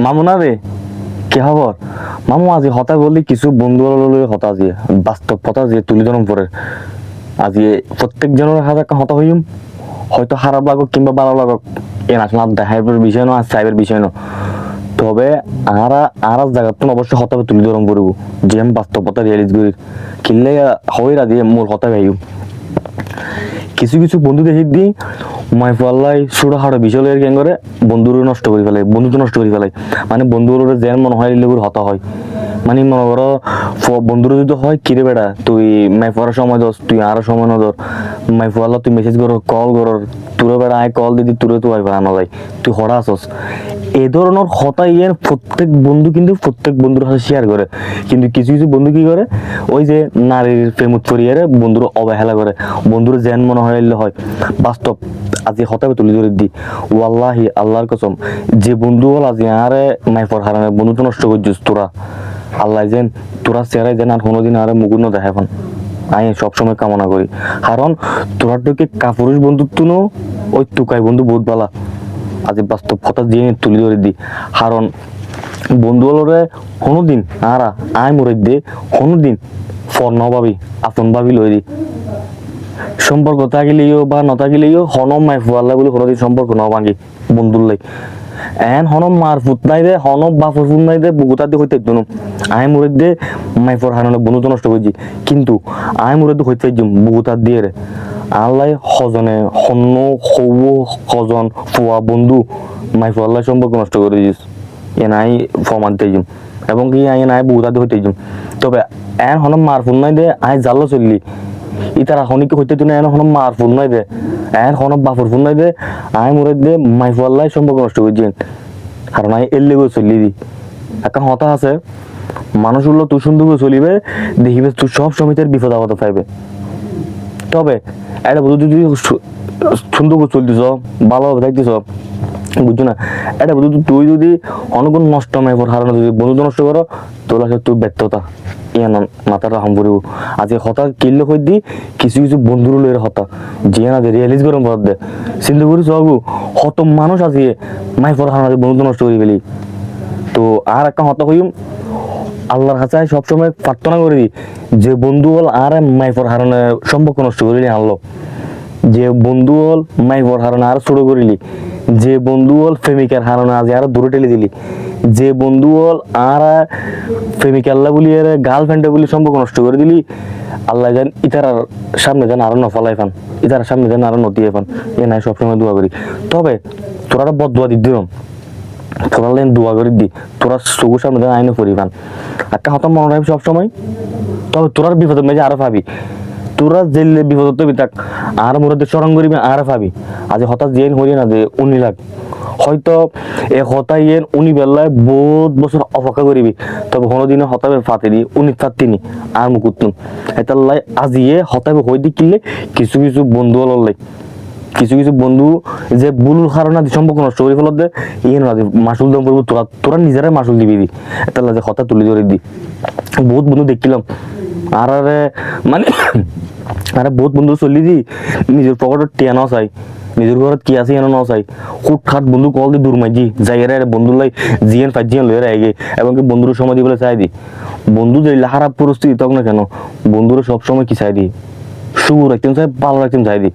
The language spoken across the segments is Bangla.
মামু না রে, কি খবর? মামু আজি হতা বললি কিছু বন্ধু হতা আজি বাস্তব কথা যে তুলি ধরম পরে আজি প্রত্যেক জনের হাতে একটা হতা হইম, হয়তো খারাপ লাগক কিংবা ভালো লাগক এ আসলে দেখাইবের বিষয় নয় আর সাইবের বিষয় নয়। তবে আর জায়গা তুমি অবশ্যই হতা তুলি ধরম করব যে আমি বাস্তবতা রিয়েলাইজ করি কিনলে হয় রাজি মোর হতা গাইব। কিছু কিছু বন্ধু দেখি দি মাই পাল্লাই ছোট হাড়ো বিষয় জ্ঞান করে বন্ধুর নষ্ট করে ফেলে, বন্ধুত্ব নষ্ট করে ফেলে। মানে বন্ধুর যেন মনে হয় লেগুর হতা হয়। মানে মনে করো বন্ধুর যদি হয় কিরে বেড়া তুই মাই পড়ার সময় দোস তুই আরো সময় না ধর মাই পাল্লা তুই মেসেজ করো কল করো তোর বেড়া আয় কল দিদি তোরে তো আইবা না যায় তুই হরা আসস। এ ধরনের হতা ইয়ের প্রত্যেক বন্ধু কিন্তু প্রত্যেক বন্ধুর সাথে শেয়ার করে। কিন্তু কিছু কিছু বন্ধু কি করে ওই যে নারীর প্রেমত করিয়ারে বন্ধুর অবহেলা করে, বন্ধুর যেন মনে হয় বাস্তব আজি হতাবে তুলি ধরে দি ওয়াল্লাহি আল্লাহর কসম যে বন্ধু হল আজি আরে মাইফর হারামে বন্ধু তো নষ্ট করছিস তোরা। আল্লাহ যেন তোরা চেহারায় যেন আর কোনোদিন আরে মুগুর না দেখাবেন আমি সবসময় কামনা করি। কারণ তোরা তোকে কাপুরুষ বন্ধুত্ব নো ওই টুকাই বন্ধু বহুত বালা আজি বাস্তব কথা দিয়ে তুলি ধরে দি। কারণ বন্ধু হলরে কোনোদিন আরা আয় মরে দে কোনোদিন ফর নভাবি আপন ভাবি লই দি। সম্পর্ক থাকিলেও বা নথাকিলেও হনম মাই ফুয়াল্লা বলে কোনোদিন সম্পর্ক ন ভাঙি বন্ধুর লাই। এন হনম মার ফুট নাই দে হনম বাপর ফুট নাই দে বুকুতার দিয়ে হইতে দুনো আয় মুরে দে মাই ফর হারানো বন্ধু নষ্ট করছি। কিন্তু আয় মুরে দিয়ে হইতে বুকুতার দিয়ে রে আল্লাহ সজনে হন্য হৌ সজন ফুয়া বন্ধু মাই ফুয়াল্লা সম্পর্ক নষ্ট করে দিস এ নাই ফমান তেজুম এবং কি আই নাই বুকুতার দিয়ে হইতে তবে এন হনম মার ফুট নাই দে আয় জাল্লো চললি ইতারা হনিকে হইতে তুই এন হন মার ফুল নাই দে এন হন বাপুর ফুল নাই দে আই মুরে দে মাই ফুয়াল্লাই সম্পর্ক নষ্ট করছেন। কারণ আই এলে গো চলি দি একটা হতা আছে মানুষ উল্লো তুই সুন্দর করে চলিবে দেখিবে তুই সব সমিতির বিপদ আপদ পাইবে। তবে এটা বুঝু যদি সুন্দর করে চলতেছ ভালোভাবে থাকতেছ বুঝছো না এটা বুঝু তুই যদি অনেকগুণ নষ্ট মাই পর হারানো যদি বন্ধুত্ব নষ্ট করো তোর আছে তুই ব্যর্থতা ইয়ান মাথাটা হাম করিব। আজকে হতা কিনলে কই দি কিছু কিছু বন্ধুর লইয়ের হতা যে না রিয়েলাইজ গরম বাদ দে চিন্তা করি সবু হত মানুষ আছে মাই পর হারানো বন্ধুত্ব নষ্ট করে ফেলি। তো আর একটা হতা হইম আল্লাহর কাছে সবসময় প্রার্থনা করি যে বন্ধু হল আর মাই পর হারানোর সম্পর্ক নষ্ট করিলি আনলো, যে বন্ধু হল মাই পর হারানো আর ছোট করিলি, যে বন্ধু হল প্রেমিকার হারানো আজ আর দূরে ঠেলে দিলি, যে বন্ধু হল আর প্রেমিকাল্লা বলি আর গার্লফ্রেন্ডে বলি সম্পর্ক নষ্ট করে দিলি। আল্লাহ যেন ইতার সামনে যেন আরো নফালাই ফান ইতার সামনে যেন আরো নতিয়ে ফান এ নাই সবসময় দোয়া করি। তবে তোরা বদ দোয়া দিত তোরা লাইন দোয়া করে দি তোরা চকুর সামনে যেন আইনে করি ফান একটা হতাম মনে রাখবি সবসময়। তবে তোরার বিপদের মেঝে আরো ভাবি তোরা জেলে বিপদ থাক আর মোরাদের স্মরণ করিবি আর ভাবি আজ হঠাৎ জেন হইলি না যে 19 লাখ হয়তো এ হতাই এর উনি বেলায় বহুত বছর অপেক্ষা করিবি তবে কোনোদিনও হতাবে ফাতেনি উনি ফাতিনি আর মুকুতুন এটাল্লাই আজিয়ে হতাবে হই দি কিনলে কিছু কিছু বন্ধু হলাই কিছু কিছু বন্ধু যে বুলুর কারণে সম্পর্ক নষ্ট করে ফেলত দে ইয়ে না মাসুল দাম করবো তোরা তোরা নিজেরাই মাসুল দিবি দি এটাল্লা যে হতা তুলে ধরে দি। বহুত বন্ধু দেখছিলাম আর মানে আরে বহুত বন্ধু চলি দি নিজের পকেটত টিয়া ন চাই নিজের ঘরত কি আছে এনে ন চাই হুট খাট বন্ধু কল দি দূর মাই দি জায়গায় বন্ধু লাই জিয়ান ফাজিয়ান লয়ে আগে এবং কি বন্ধুর সময় দিবলে চাই দি বন্ধু যে খারাপ পরিস্থিতি তখন না কেন বন্ধুরা সবসময় কি চাই দি সুর রাখতেন চাই ভালো রাখতেন চাই দি।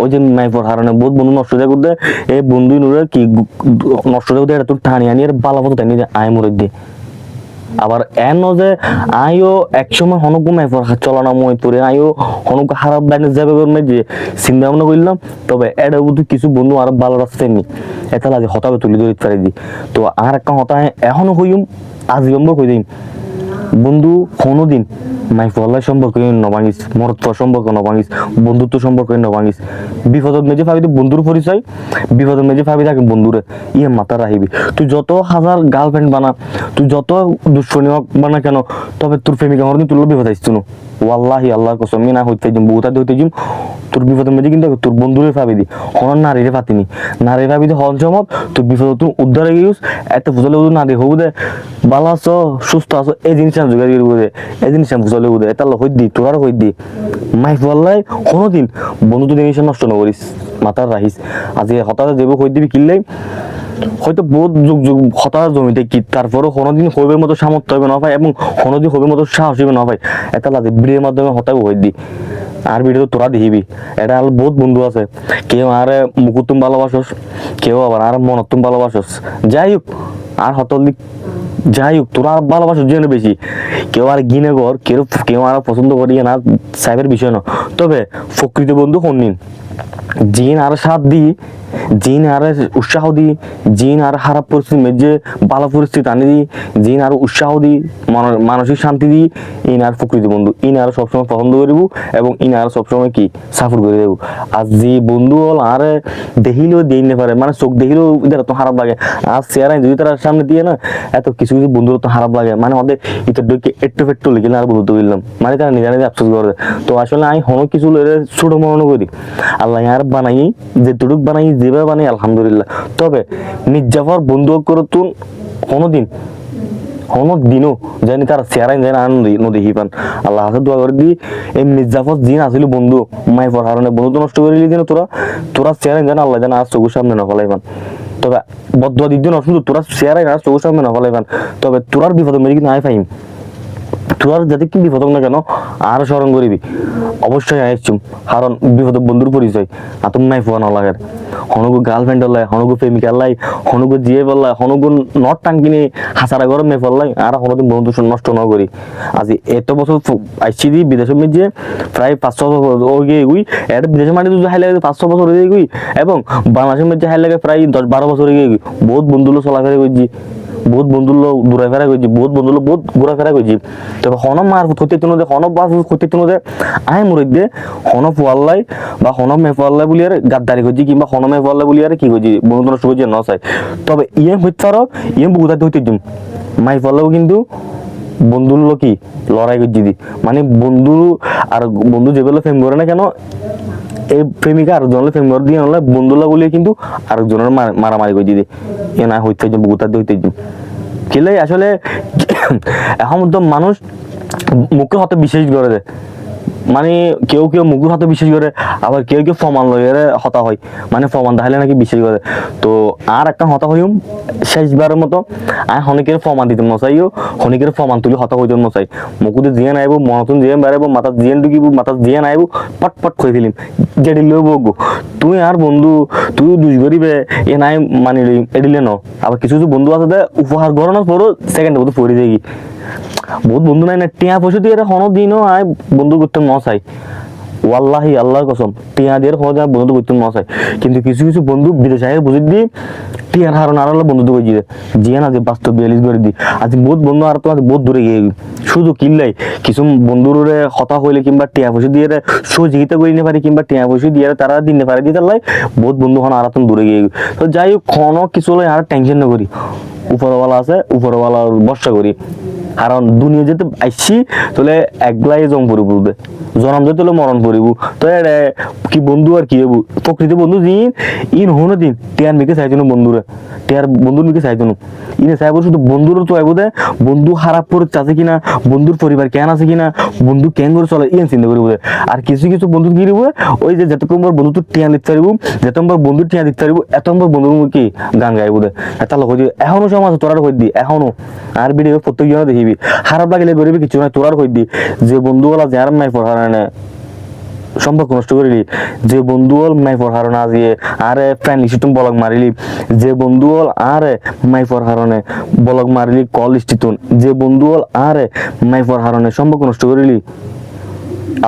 ওই যে মাইফর হারানো বহুত বন্ধু নষ্ট যায় করতে এই বন্ধু নুরে কি নষ্ট যায় এটা তোর টানি আনি আর বালা মতো টানি আয় মরে দিয়ে আবার এন যে আইও একসময় হনকু মাইফর চলানো মই তোরে আইও হনকু খারাপ লাইনে যাবে করবে যে চিন্তা ভাবনা করলাম। তবে এটা বুঝি কিছু বন্ধু আর ভালো রাস্তায় নি এটা লাগে হতাবে তুলি ধরে পারি দি। তো আর একটা হতা এখনো হইম আজীবন হই দিম বন্ধু কোনোদিন মাইফল্লার সম্পর্ক নভাঙিস মরত্ব সম্পর্ক নভাঙিস বন্ধুত্ব সম্পর্ক নভাঙিস। বিপদত মেজে ভাবি তুই বন্ধুর পরিচয় বিপদত মেজে ভাবি থাকে বন্ধুরে ইয়ে মাথা রাখিবি তুই যত হাজার গার্লফ্রেন্ড বানা তুই যত দুশ্মনী বানা কেন তবে তোর প্রেমিকা আমার তুই বিপদ আসছিস নো ওয়াল্লাহি আল্লাহর কসম না হইতে যাম বউতা হইতে যাম তোর বিপদের মেজে কিন্তু তোর বন্ধুরে ভাবি দি হন নারীরে পাতিনি নারী ভাবি দি হল জমত তোর বিপদ তুই উদ্ধারে গিয়েছ এত বুঝলে নারী হবু দে ভালো আছো সুস্থ আছো এই জিনিস যোগাযোগ করবো দে এই জিনিস বুঝলে দে এটা হই দি তোর হই দি মাইফ বললাই কোনোদিন বন্ধু তো জিনিস নষ্ট নকরিস মাথার রাখিস আজ হঠাৎ দেব হই দিবি কিনলেই হয়তো বহুত যুগ যুগ হতাশ জমিতে কি তারপরও কোনোদিন হইবের মতো সামর্থ্য হবে না পাই এবং কোনোদিন হইবের মতো সাহস হবে না পাই এটা লাগে ভিডিওর মাধ্যমে হতাশ হয়ে দি আর ভিডিও তোরা দেখিবি এটা আর বহুত বন্ধু আছে কেউ আর মুকুর তুমি ভালোবাসস কেউ আবার আর মনত তুমি ভালোবাসস যাই হোক আর হতলি যাই হোক তোরা আর ভালোবাসস জেনে বেশি কেউ আর গিনে ঘর কেউ কেউ আর পছন্দ করি না সাহেবের বিষয় না তবে প্রকৃত বন্ধু কোন নিন জিন আর সাথ দি জিন আর উৎসাহ দি জিন আর খারাপ পরিস্থিতি মেজে ভালো পরিস্থিতি আনি দি জিন আর উৎসাহ দি মানসিক শান্তি দি ইন আর প্রকৃতি বন্ধু ইন আর সবসময় পছন্দ করিব এবং ইন আর সবসময় কি সাপোর্ট করে দেব আর যে বন্ধু হল আর দেখিলেও দিয়ে নিতে পারে মানে চোখ দেখিলেও এটা তো খারাপ লাগে আর চেয়ারাই যদি তার সামনে দিয়ে না এত কিছু কিছু বন্ধুর তো খারাপ লাগে মানে আমাদের ইটার ডোকে একটু ফেট্টু লিখে আর বন্ধুত্ব করলাম মানে তারা নিজে নিজে আফসোস করে তো আসলে আমি হনো কিছু ছোট মনে করি আল্লাহ আর বানাই যে তুটুক বানাই যেভাবে বানাই আলহামদুলিল্লাহ তবে মির্জাফর বন্ধু করতুন কোনোদিনও জানি তার চেহারাই জানি আনন্দ নদী পান আল্লাহ হাতে দোয়া করে দি এই মির্জাফর জিন আসিল বন্ধু মাই পর হারণে বন্ধু নষ্ট করে দিলি তোরা তোরা চেহারাই জানি আল্লাহ জানা আজ চোখের সামনে নফলাই পান তবে বদ্ধ দিক দিন অসুন্দর তোরা চেহারাই না চোখের সামনে নফলাই পান তবে তোরার বিপদ মেরে কিন্তু আই পাইম তোর যাতে কি বিপদ না কেন আর স্মরণ করিবি অবশ্যই আইসছুম কারণ বিপদ বন্ধুর পরিচয় আর তুমি নাই ফোন লাগে হনুগু গার্লফ্রেন্ড হল্লাই হনুগু প্রেমিকা লাই হনুগু জিয়ে বললাই হনুগু নট টান কিনে হাসারা গরম মে ফেললাই আর হনুদিন বন্ধু নষ্ট ন করি আজি এত বছর আইসি দি বিদেশের মধ্যে প্রায় 500 বছর ওই গুই এটা বিদেশের মাটি যদি হাই লাগে 500 বছর হয়ে গুই এবং বাংলাদেশের মধ্যে হাই লাগে প্রায় 10-12 বছর হয়ে গুই বহুত বন্ধুলো চলাফেরা করছি বহুত বন্ধুর লোক ঘোরাফেরা করছি বহুত বন্ধুর লোক বহুত ঘোরাফেরা করছি তবে হন মার ক্ষতি তুনো দে হন বাস ক্ষতি তুনো দে আই মুরদ দে হন ফুয়াল্লাই বা হন মেফাল্লাই বলি আর গাদ্দারি করছি কিংবা হন মেফাল্লাই বলি আর কি করছি বন্ধু নষ্ট করছি ন চাই তবে ইয়ে হইতে পারো ইয়ে বুঝাতে হইতে দিম মাই ফলাও কিন্তু বন্ধুর লোক কি লড়াই করছি দি মানে বন্ধু আর বন্ধু যেগুলো ফেম করে না কেন এই প্রেমিকা আরেকজনের প্রেম করে দিয়ে নলে বন্ধুলা বলিয়ে কিন্তু আরেকজনের মারামারি করে দিয়ে এ না হইতে বুগুতাতে হইতে কিলে আসলে এখন তো মানুষ মুখের হাতে বিশ্বাস করে দেয় মানে কেউ কেউ মুখের হাতে বিশ্বাস করে আবার কেউ কেউ ফমান লয়ে হতা হয় মানে ফমান তাহলে নাকি বিশ্বাস করে তো আর একটা হতা হইম শেষবারের মতো আর হনিকের ফমান দিতে নচাইও হনিকের ফমান তুলি হতা হইতে নচাই মুকুতে জিয়ে নাইব মনতুন জিয়ে বেড়াইব মাথা জিয়ে ঢুকিব মাথা জিয়ে নাইব পট পট খুঁয়ে ফেলিম যেটি লই বগু তুই আর বন্ধু তুই দুই গরিবে এ নাই মানিলি এডিলে ন আবার কিছু কিছু বন্ধু আছে উপহার গড়ানোর পরও সেকেন্ডে বোধ পড়ে যাই বহুত বন্ধু নাই না টিয়া পয়সা দিয়ে হনো দিনও আয় বন্ধু করতে ন চাই ওয়াল্লাহি আল্লাহর কসম টিয়া দিয়ে হনো বন্ধু করতে ন চাই কিন্তু কিছু কিছু বন্ধু বিদেশে বুঝে দি টিয়ার হারণ আর বন্ধুত্ব করে দিয়ে জিয়া না যে বাস্তব বিয়ালিশ করে দি আজ বহুত বন্ধু আর তোমার বহুত দূরে গিয়ে শুধু কিনলাই কিছু বন্ধুর হতা হইলে কিংবা টিয়া পয়সা দিয়ে সহযোগিতা করে নিতে পারি কিংবা টিয়া পয়সা দিয়ে তারা দিতে পারে দিতে লাই বহুত বন্ধু হন আর দূরে গিয়ে তো যাই হোক কোনো কিছু আর টেনশন না করি উপরওয়ালা আছে উপরওয়ালার ভরসা করি কারণ দুনিয়া যেতে আইসি তাহলে একলাই জম পড়িব জনম যেতে মরণ পড়িব তো কি বন্ধু আর কি হবো প্রকৃত বন্ধু দিন ইন হনো দিন টিয়ার মিকে চাইতো না বন্ধুরা টিয়ার বন্ধুর মিকে চাইতো না ইনে চাইব শুধু বন্ধুরও তো আইব দে বন্ধু খারাপ করে আছে কিনা বন্ধুর পরিবার কেন আছে কিনা বন্ধু কেন করে চলে ইন চিন্তা করিব আর কিছু কিছু বন্ধু কি দিব ওই যে যতক্ষণ বন্ধু তো টিয়া দিতে পারিব যতক্ষণ বন্ধু টিয়া দিতে পারিব এতক্ষণ বন্ধুর কি গান গাইব দে তার লোক এখনো সমাজ তোরার কই দি এখনো আর ভিডিও প্রত্যেক জন দেখিবি খারাপ লাগলে গরিবি কিছু না তোরার কই দি যে বন্ধুওয়ালা যার নাই পড়ার না সম্পর্ক নষ্ট করিলি যে বন্ধু হল মাই পর হারণে আজিয়ে আরে ফ্রেন্ড লিস্টুম বলক মারিলি যে বন্ধু হল আরে মাই পর হারণে বলক মারিলি কল লিস্টিতুন যে বন্ধু হল আরে মাই পর হারণে সম্পর্ক নষ্ট করিলি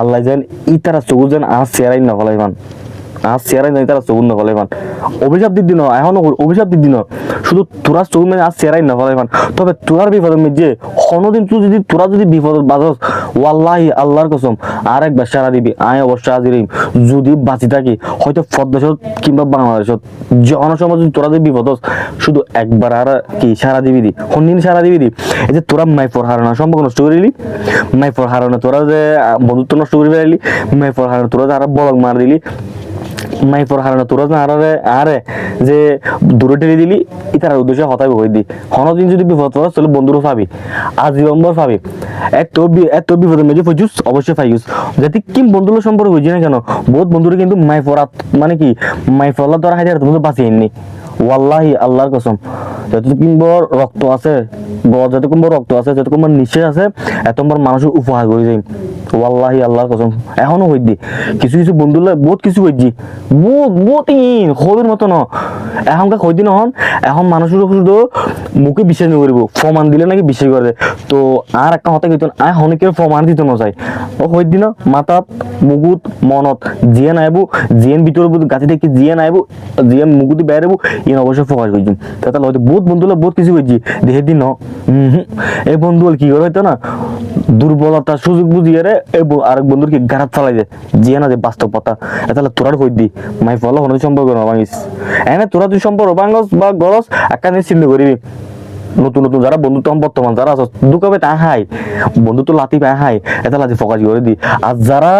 আল্লাহ জান ইতারা চকু যেন আজ চেয়ারাই না ফলাইবান আজ চেয়ারাই না ইতারা চকু না ফলাইবান অভিশাপ দিদি ন এখনো অভিশাপ দিদি ন শুধু তোরা চকু মানে আজ চেয়ারাই না ফলাইবান তবে তোরার বিপদ যে কোনোদিন তুই যদি তোরা যদি বিপদ বাজস ওয়াল্লাহি আল্লাহর কসম আর একবার সারা দিবি আয় অবশ্যই হাজির যদি বাঁচি থাকি হয়তো ফদ্দেশত কিংবা বাংলাদেশত যখন সময় যদি তোরা যদি বিপদ শুধু একবার আর কি সারা দিবি দি কোনদিন সারা দিবি দি এই যে তোরা মাই পর হারানো সম্পর্ক নষ্ট করিলি মাই পর হারানো তোরা যে বন্ধুত্ব নষ্ট করে ফেলাইলি মাই পর হারানো তোরা যে আর বলক মার দিলি মাই পর হারানো তোরা না আরে যে দূরে টেনে দিলি ইতার উদ্দেশ্যে হতাই হয়ে দি হনদিন যদি বিপদ পড়া তাহলে বন্ধুরও পাবি আজীবনভর পাবি এত বিপদের মেজে ফজুস অবশ্যই ফাইউস যাতে কি বন্ধুর সম্পর্ক হয়েছে না কেন বহুত বন্ধুরা কিন্তু মাই পড়া মানে কি মাই পড়লা তোরা হাইতে তুমি বাঁচিয়ে নি ওয়াল্লাহি আল্লাহর কসম, যতটুকুন বড় রক্ত আছে, যতক্ষণ বড় রক্ত আছে, যতক্ষণ বড় নিঃশ্বাস আছে, এত বড় মানুষের উপহার করে যাই। ওয়াল্লাহি আল্লাহর কসম এখনো হইদি কিছু কিছু বন্ধুর বহুত কিছু হইছি, বহুত খবির মতো ন এখনকার হইদি নহন। এখন মানুষের শুধু মুখে বিশ্বাস নই করব, প্রমাণ দিলে নাকি বিশ্বাস করে। তো আর একটা কথা কিন্তু অনেকের প্রমাণ দিতে না চাই, ও হইদি না মাথাত মুগুত মনত জিয়ে নাইবো, জিয়েন ভিতরে গাছি থেকে জিয়ে নাইবো, জিয়ে মুগুতি বেড়াবো, ইয়ে অবশ্যই ফোকাস করছি। তাহলে হয়তো বহুত বন্ধু বহুত কিছু করছি দেখে দিন এই বন্ধু কি করে হয়তো না দুর্বলতার সুযোগ বুঝিয়ে রে আরেক বন্ধুর কি গাড়াত চালাই যায় জিয়ে না যে বাস্তব কথা। তাহলে তোরার কই দি মাই ফলো হনো সম্পর্ক না ভাঙিস এনে তোরা তুই সম্পর্ক ভাঙস বা গরস একটা নিয়ে চিন্তা করবি। নতুন নতুন যারা বন্ধুত্ব বর্তমান যারা আছে দুকাবে তা হাই বন্ধুত্ব লাতিব হাই, এটা লাতি ফোকাস করে দি। আর যারা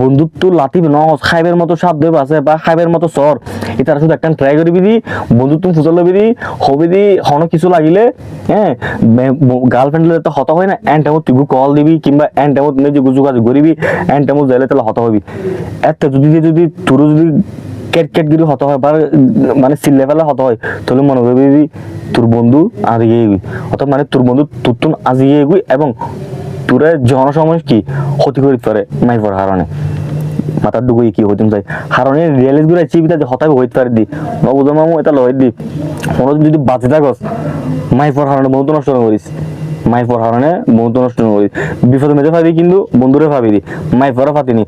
বন্ধুত্ব লাতিব ন খাইবের মতো সাপ দেব আছে বা খাইবের মতো চর, এটা শুধু একটা ট্রাই করবি দি, বন্ধুত্ব ফুচল লবি দি, হবি দি হন কিছু লাগিলে হ্যাঁ গার্লফ্রেন্ড তো হত হয় না, এন টাইমত তুই কল দিবি কিংবা এন টাইমত নিজে যোগাযোগ করবি, এন টাইমত যাইলে তাহলে হত হবি। এত যদি তোর যদি ক্যাট গিরি হত হয় বা মানে সিল্লে ফেলে হত হয়, তাহলে মনে করবি তোর বন্ধু আজিয়ে এগুই, অর্থাৎ মানে তোর বন্ধু তোর তুন আজিয়ে এগুই এবং তোরা জনসময় কি ক্ষতি করে পারে নাই পর হারণে মাথার দুগুই কি হইতে চাই হারণে রিয়েলিস গুলো চিবিটা যে হতাই হইতে পারে দি নবুজ মামু এটা লই দি কোনো যদি বাঁচে থাকস মাই পর হারণে বন্ধু নষ্ট করিস, মাই পর হারণে বন্ধু নষ্ট করিস, বিপদে মেজে পাবি কিন্তু বন্ধুরে পাবি দি, মাই পরে পাতিনি,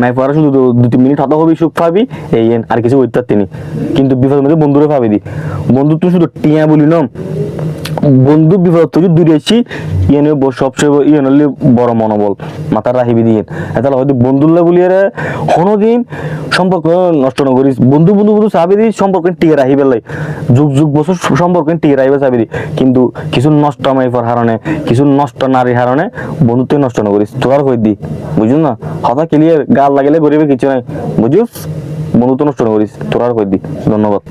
মাই পরে শুধু 2-3 মিনিট হতা হবি সুখ পাবি এই আর কিছু হইতে পারতিনি, কিন্তু বিপদের মধ্যে বন্ধুরে পাবি দি। বন্ধু তুই শুধু টিয়া বলি না, বন্ধু বিপদ থেকে দূরে আসি ইয়ে সবচেয়ে ইয়ে হলে বড় মনোবল মাথার রাখিবি দিয়ে। তাহলে হয়তো বন্ধুল্লা বলিয়ে কোনোদিন সম্পর্ক নষ্ট না করিস, বন্ধু বন্ধু বন্ধু চাবি দিস সম্পর্ক টিকে রাখি পেলাই যুগ বছর সম্পর্ক টিকে রাখবে চাবি দি, কিন্তু কিছু নষ্ট মাইফার হারণে কিছু নষ্ট নারীর হারণে বন্ধুত্ব নষ্ট না করিস তোর কই দি বুঝুন না কথা ক্লিয়ার গাল লাগিলে গরিবে কিছু নাই বুঝিস, বন্ধুত্ব নষ্ট না করিস তোর কই দি। ধন্যবাদ।